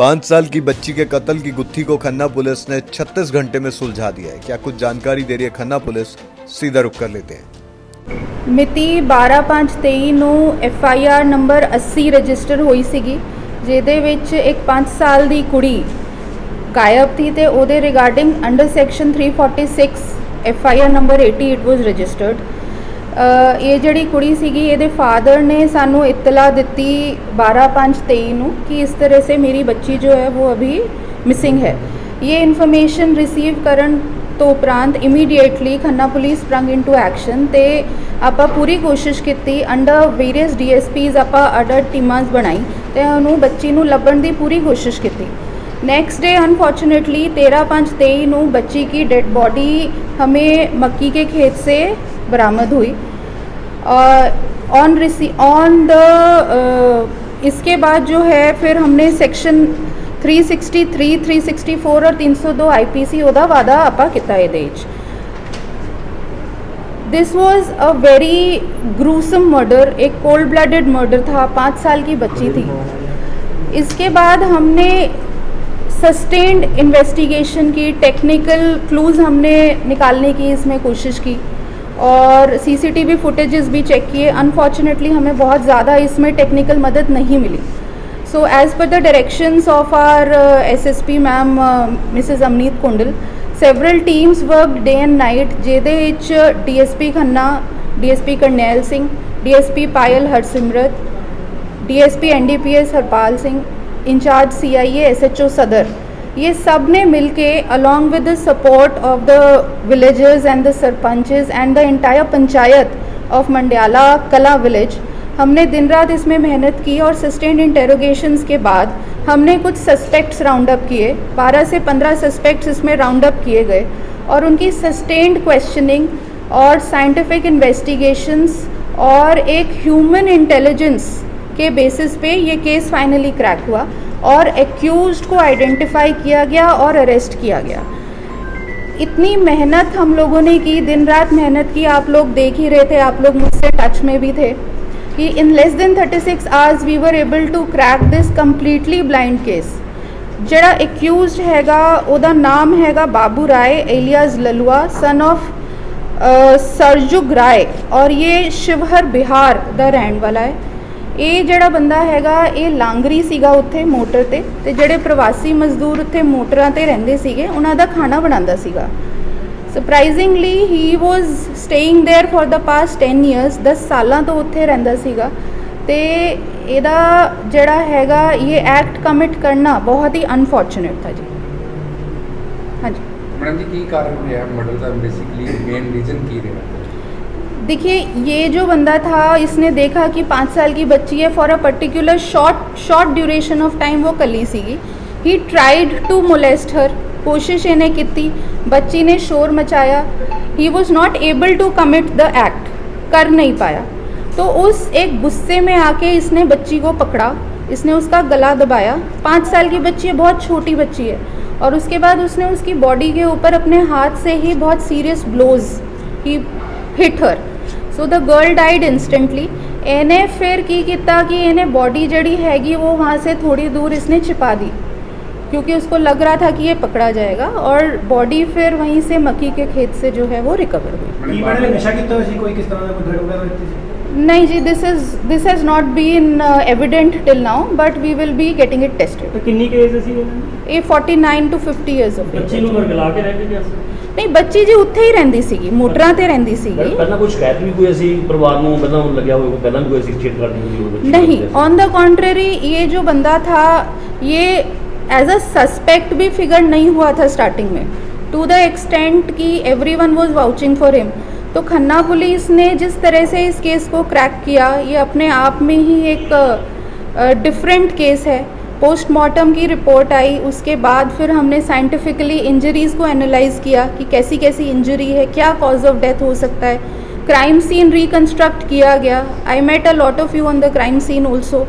5 साल की बच्ची के कत्ल की गुत्थी को खन्ना पुलिस ने 36 घंटे में सुलझा दिया है। क्या कुछ जानकारी दे रही है खन्ना पुलिस, सीधा रुख कर लेते हैं। मिति 12/5/23 ਨੂੰ FIR ਨੰਬਰ 80 ਰਜਿਸਟਰ ਹੋਈ ਸੀਗੀ, ਜਿਹਦੇ ਵਿੱਚ ਇੱਕ 5 ਸਾਲ ਦੀ ਕੁੜੀ ਗਾਇਬ थी ਤੇ ਉਹਦੇ regarding under section 346 FIR number 80 it was registered. ਇਹ ਜਿਹੜੀ ਕੁੜੀ ਸੀਗੀ ਇਹਦੇ फादर ने सानू इत्तला दिती 12/5/23 ਨੂੰ कि इस तरह से मेरी बच्ची जो है वो अभी मिसिंग है। ये इन्फॉर्मेशन रिसीव करन तो उपरांत immediately Khanna police sprung into action ते आपां पूरी कोशिश की अंडर वेरियस DSPs आपां अडर टीमां बनाई ते उन्होंने बच्ची नूं लभण दी पूरी कोशिश की। नैक्सट डे अनफॉर्चुनेटली 13/5/23 ਨੂੰ बच्ची की डेड बॉडी हमें मक्की के खेत से बरामद हुई। इसके बाद जो है फिर हमने सेक्शन 363, 364 और 302 IPC ओदा वादा आपा किता इहदे विच। This was a very gruesome murder, एक कोल्ड ब्लडेड मर्डर था। 5 साल की बच्ची थी। इसके बाद हमने सस्टेन्ड इन्वेस्टिगेशन की, टेक्निकल क्लूज़ हमने निकालने की इसमें कोशिश की और CCTV फुटेजेस भी चेक किए। अनफॉर्चुनेटली हमें बहुत ज़्यादा इसमें टेक्निकल मदद नहीं मिली। So as per the directions of our SSP ma'am Mrs Amneet Kundal, several teams work day and night, ਜਿਹਦੇ ਵਿੱਚ DSP Khanna, DSP Karnail Singh, DSP Payal Harsimrat, DSP NDPS Harpal Singh, incharge CIA SHO Sadar, ये सब ने मिलके along with the support of the villagers and the sarpanches and the entire panchayat of Mandiala Kalan village, हमने दिन रात इसमें मेहनत की और सस्टेन्ड इंटेरोगेशंस के बाद हमने कुछ सस्पेक्ट्स राउंड अप किए। 12 से 15 सस्पेक्ट्स इसमें राउंड अप किए गए और उनकी सस्टेन्ड क्वेश्चनिंग और साइंटिफिक इन्वेस्टिगेशंस और एक ह्यूमन इंटेलिजेंस के बेसिस पे ये केस फाइनली क्रैक हुआ और एक्यूज्ड को आइडेंटिफाई किया गया और अरेस्ट किया गया। इतनी मेहनत हम लोगों ने की, दिन रात मेहनत की, आप लोग देख ही रहे थे, आप लोग मुझसे टच में भी थे कि in less than 36 hours we were able to crack this completely blind case. जड़ा एक्यूज्ड हैगा ओदा नाम हैगा बाबू राय alias Lalua, son of Sarjug राय, और ये शिवहर बिहार दा रहन वाला है। ये जड़ा बंदा हैगा ये लांगरी सीगा उत्थे मोटर ते जड़े प्रवासी मजदूर उत्थे मोटरां ते रहिंदे सीगे उन्हां दा खाना बनांदा सीगा। Surprisingly he was staying there for the past 10 years, 10 सालां तो उत्थे रहिंदा सीगा ते इहदा जड़ा हैगा ये एक्ट कमिट करना बहुत ही अनफॉर्चुनेट था जी। हाँ जी मैडम जी, की कारण है मर्डर का बेसिकली मेन रीजन की रहा? देखिए, ये जो बंदा था इसने देखा कि 5 साल की बच्ची है, for a particular short duration of time वो कली सीगी। He tried to molest her, कोशिश इन्हें की, बच्ची ने शोर मचाया, he was not able to commit the act, कर नहीं पाया। तो उस एक गुस्से में आके इसने बच्ची को पकड़ा, इसने उसका गला दबाया। 5 साल की बच्ची है, बहुत छोटी बच्ची है, और उसके बाद उसने उसकी बॉडी के ऊपर अपने हाथ से ही बहुत serious blows he hit her. So the girl died instantly. इन्हें फिर की किया कि इन्हें बॉडी जड़ी हैगी वो वहाँ से थोड़ी दूर इसने छिपा दी, क्योंकि उसको लग रहा था कि ये पकड़ा जाएगा, और बॉडी फिर वहीं से मक्की के खेत से जो है वो रिकवर हुई। नहीं जी, this has not been evident till now, but we will be getting it tested. कितनी के एज सी ये 49 to 50 ईयर्स ऑफ एज। बच्ची ਨੂੰ ਵਰਗਲਾ ਕੇ ਰਹਿ ਕੇ नहीं, बच्ची जी उत्थे ही रहिंदी सीगी, मोटरां ते रहिंदी सीगी। ਪਹਿਲਾਂ ਕੁਝ ਸ਼ਿਕਾਇਤ ਵੀ ਕੋਈ ਅਸੀਂ ਪਰਿਵਾਰ ਨੂੰ ਪਹਿਲਾਂ ਲੱਗਿਆ ਹੋਵੇ, ਪਹਿਲਾਂ ਵੀ ਕੋਈ ਅਸੀਂ ਛੇੜਖਾੜੀ ਹੋਈ ਹੋਵੇ? नहीं, ऑन द कॉन्ट्रेरी ये जो बंदा था ये एज अ सस्पेक्ट भी फिगर नहीं हुआ था स्टार्टिंग में, टू द एक्सटेंट कि everyone was vouching for him. तो खन्ना पुलिस ने जिस तरह से इस केस को क्रैक किया, ये अपने आप में ही एक डिफरेंट केस है। पोस्टमार्टम की रिपोर्ट आई, उसके बाद फिर हमने साइंटिफिकली इंजरीज़ को एनालाइज किया कि कैसी कैसी इंजरी है, क्या कॉज ऑफ डेथ हो सकता है। क्राइम सीन रिकन्स्ट्रक्ट किया गया। I met a lot of you on the crime scene also,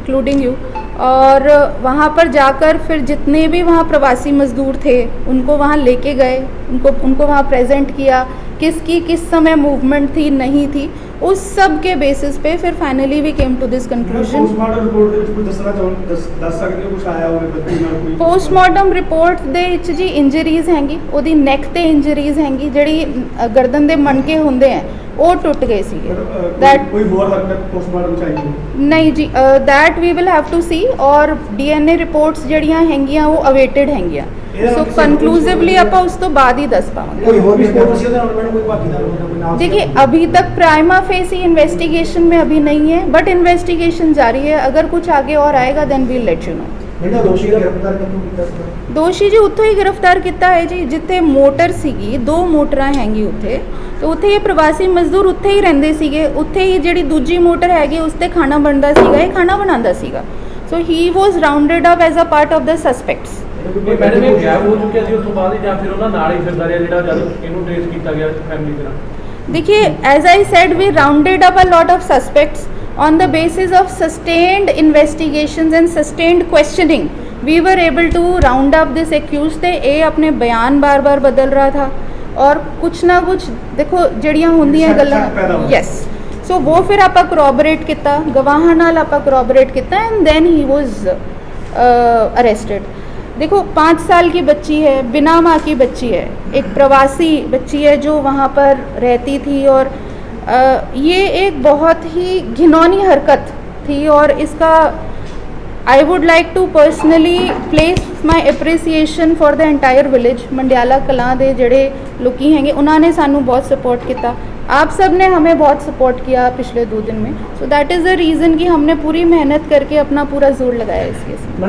including you. और वहाँ पर जाकर फिर जितने भी वहाँ प्रवासी मजदूर थे उनको वहाँ लेके गए, उनको वहाँ प्रेजेंट किया, किसकी किस समय मूवमेंट थी नहीं थी, उस सब के बेसिस पे फिर finally we came to this conclusion. Postmortem report ਦੇ ਵਿੱਚ ਕੋਈ ਦੱਸਣਾ ਚਾਹੁੰਦੇ ਦੱਸ ਸਕਦੇ ਹੋ ਕੁਝ ਆਇਆ ਹੋਵੇ ਬੱਚੀ ਨਾਲ ਕੋਈ ਪੋਸਟਮਾਰਟਮ ਰਿਪੋਰਟ ਦੇ ਵਿੱਚ ਜੀ ਇੰਜਰੀਜ਼ ਹੈਗੀ, ਉਹਦੀ ਨੈਕ ਤੇ ਇੰਜਰੀਜ਼ ਹੈਗੀ, ਜਿਹੜੀ ਗਰਦਨ ਦੇ ਮਣਕੇ ਹੁੰਦੇ ਆ ਉਹ ਟੁੱਟ ਗਏ ਸੀਗੇ। That- ਕੋਈ ਹੋਰ ਹਰਕਤ ਪੋਸਟਮਾਰਟਮ ਚਾਹੀਦੀ ਨਹੀਂ ਜੀ, that we will have to see, ਔਰ ਡੀਐਨਏ ਰਿਪੋਰਟਸ ਜਿਹੜੀਆਂ ਹੈਗੀਆਂ ਉਹ ਅਵੇਟਡ ਹੈਗੀਆਂ, ਸੋ ਕਨਕਲੂਸਿਵਲੀ ਆਪਾਂ ਉਸ ਤੋਂ ਬਾਅਦ ਹੀ ਦੱਸ ਪਾਵਾਂਗੇ। ਕੋਈ ਹੋਰ ਵੀ ਸਪੋਰਟ ਸੀ ਉਹਦੇ ਨਾਲ ਮੈਨੂੰ ਕੋਈ ਭਾਗੀਦਾਰ ਹੋਣਾ ਕੋਈ ਨਾਮ देखिए अभी तक प्राइमा फेसी इन्वेस्टिगेशन में अभी नहीं है, बट इन्वेस्टिगेशन जारी है, अगर कुछ आगे और आएगा then we'll let you know. ਜਿਹੜਾ ਦੋਸ਼ੀ ਦਾ ਗ੍ਰਿਫਤਾਰ ਕਿਉਂ ਕੀਤਾ ਸੀ? ਦੋਸ਼ੀ ਜੀ ਉੱਥੋਂ ਹੀ ਗ੍ਰਿਫਤਾਰ ਕੀਤਾ ਹੈ ਜੀ, ਜਿੱਥੇ ਮੋਟਰ ਸੀਗੀ, 2 ਮੋਟਰਾਂ ਹੈਗੀ ਉੱਥੇ, ਤੇ ਉੱਥੇ ਇਹ ਪ੍ਰਵਾਸੀ ਮਜ਼ਦੂਰ ਉੱਥੇ ਹੀ ਰਹਿੰਦੇ ਸੀਗੇ, ਉੱਥੇ ਹੀ ਜਿਹੜੀ ਦੂਜੀ ਮੋਟਰ ਹੈਗੀ ਉਸ ਤੇ ਖਾਣਾ ਬਣਦਾ ਸੀਗਾ, ਇਹ ਖਾਣਾ ਬਣਾਉਂਦਾ ਸੀਗਾ, so he was rounded up as a part of the suspects. ਇਹ ਮੈਡਮ ਇਹ ਗਾਇਬ ਹੋ ਚੁੱਕਿਆ ਸੀ ਉਸ ਤੋਂ ਬਾਅਦ ਹੀ, ਜਾਂ ਫਿਰ ਉਹਨਾਂ ਨਾਲ ਹੀ ਫਿਰਦਾ ਰਿਹਾ ਜਿਹੜਾ ਜਦ ਇਹਨੂੰ ਟ੍ਰੇਸ ਕੀਤਾ ਗਿਆ ਫੈਮਿਲੀ ਦੇ ਨਾਲ? देखिए as I said we rounded up a lot of suspects on the basis of sustained investigations and sustained questioning we were able to round up this accused। ਤੇ ਇਹ ਆਪਣੇ ਬਿਆਨ ਬਾਰ-ਬਾਰ ਬਦਲ ਰਹਾ था और कुछ ना कुछ देखो ਜਿਹੜੀਆਂ ਹੁੰਦੀਆਂ ਗੱਲਾਂ, ਯੈਸ, ਸੋ ਉਹ ਫਿਰ ਆਪਾਂ ਕਰੋਬੋਰੇਟ ਕੀਤਾ, ਗਵਾਹਾਂ ਨਾਲ ਆਪਾਂ ਕਰੋਬੋਰੇਟ ਕੀਤਾ and then he was arrested. देखो 5 साल की बच्ची है, बिना माँ की बच्ची है, एक प्रवासी बच्ची है जो वहाँ पर रहती थी, और ये एक बहुत ही घिनौनी हरकत थी, और इसका I would like to personally place my appreciation for the entire village. Mandiala Kalan दे जड़े लोकी हैंगे उन्होंने सानू बहुत सपोर्ट किया, आप सब ने हमें बहुत सपोर्ट किया पिछले 2 दिन में, so that is the reason कि हमने पूरी मेहनत करके अपना पूरा जोर लगाया इस केस में।